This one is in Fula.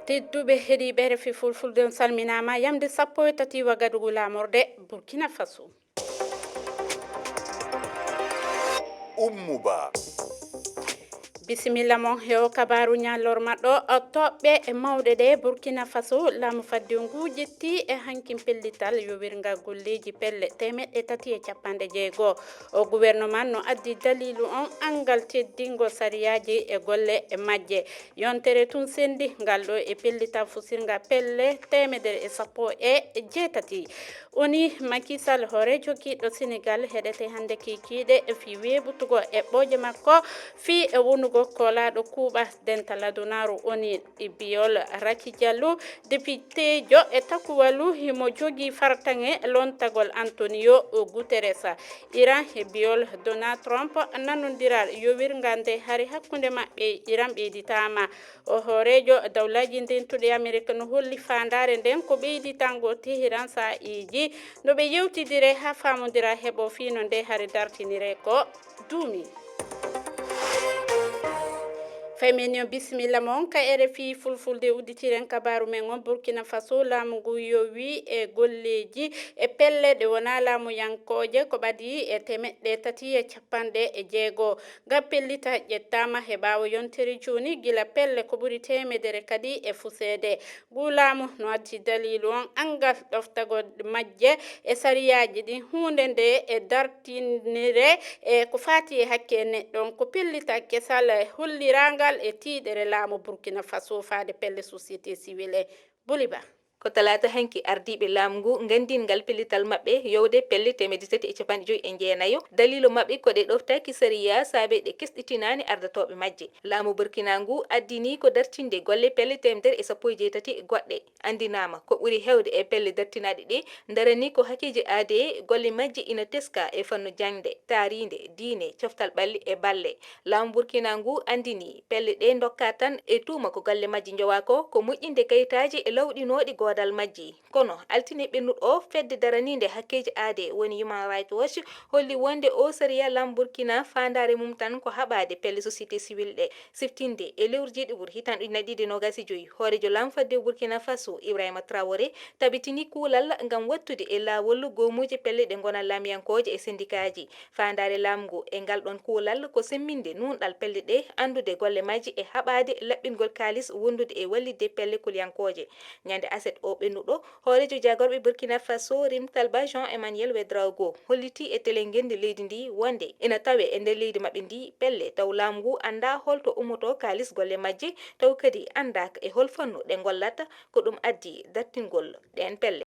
tedduɓe heeɗiɓe refi fulfulde on salminama yamde 13 wagadugu lamorde Burkina Faso. Ummuba bisimilla mon hewo kabaru ñallor maɗɗo toɓɓe e mawɗe ɗe Burkina Faso laamu fadde ngu ƴetti e hankin pellital yowirga golleji pelle temeɗɗe tati e capanɗe jeegoo o gouvernement no addi dalilu on angal teddingo sariyaji e golle e majje yontere tun sendi ngal ɗo e pellital fusirga pelle temedere e sappo e jeetati oni Macky Sall hoore jogiiɗo Sénégal heɗete hande kikiɗe fi weɓutugo e ɓoje makko fi e wonugo kolaɗo kuuɓa dental adunaru oni Biol Racky Diallo député jo e takuwalu himo jogi fartange lontagol Antonio Guterres Iran e Biol Donald Trump nanodiral yowirgande hari hakkunde maɓɓe Iran ɓeyditama o hoorejo dawlaji ndentuɗe Amérique no holli fandare nden ko ɓeyditango Téhéran sa iji no ɓe yewtidire ha famodira heɓo fino nde hari dartinire ko duumi Femenion bisimilla mon ka RFI fulfulde udditiren kabaru men on Burkina Faso laamu ngu yowi e golleji e pelle ɗe wona laamu yankoje ko ɓadi e temeɗɗe tati e capanɗe e jeegoo ngam pellita ƴettama he ɓawo yontere joni gila pelle ko ɓuri temedere kadi e fusede ngu laamu no addi dalilu on angal ɗoftago majje e sariyaji ɗin hunde nde e dartinire e ko fati e hakke neɗɗon ko pellita kesal holliranga e tiiɗere laamu Burkina Faso faade pelle société civile Bouliba ko talata hanki ardiɓe laamu ngandingal pellital maɓɓe yowde pelle temedde tati e capanɗe joyi e jeenayo dalilu maɓɓe ko ɗe ɗoftaki sariya saabe ɗe kesɗitinani ardatoɓe majje laamu Burkina ngu addini ko dartinde golle pelle temedere e sappo e jeetati goɗɗe andinama ko ɓuri hewde e pelle dartinaɗe ɗe darani ko hakkeji aade golle majje ina teska e fannu jangde taaride diine coftal ɓalli e balle laamu Burkina ngu andini pelle ɗe dokka tan e tuuma ko golle majje jowa ko moƴƴinde kayitaji e lawɗinoɗi godal majji kono altine ɓennuɗo fedde daranide hakkeji aade woni Human Rights Watch holli wonde o sariya laamu Burkina fandare mum tan ko haɓade pelle société civile ɗe siftinde e lewru jeeɗi ɓuuri hitan ujunere ɗiɗi e nogas e joyyi hoorejo laamu fadde Burkina Faso Ibrahima Traoré tabitini kuulal ngam wattude e laawol goomuji pelle ɗe gona lamiyankoje e syndicat ji fandare laamu ngu e ngal ɗon kuulal ko semminde nunɗal pelle ɗe andude golle majji e haɓade laɓɓingol kalis wondude e wallide pelle kuliyankoje ñande aset o ɓennuɗo hoorejo jagorɓe Burkina Faso Rim Talba Jean Emmanuel Ouédraogo holliti e télé ngendi leydi ndi wonde ina tawe e nder leydi maɓɓe ndi pelle taw laamu ngu anda holto ummoto kalis golle majje taw kadi anda e hol fannu ɗe gollata ko ɗum addi dartingol ɗen pelle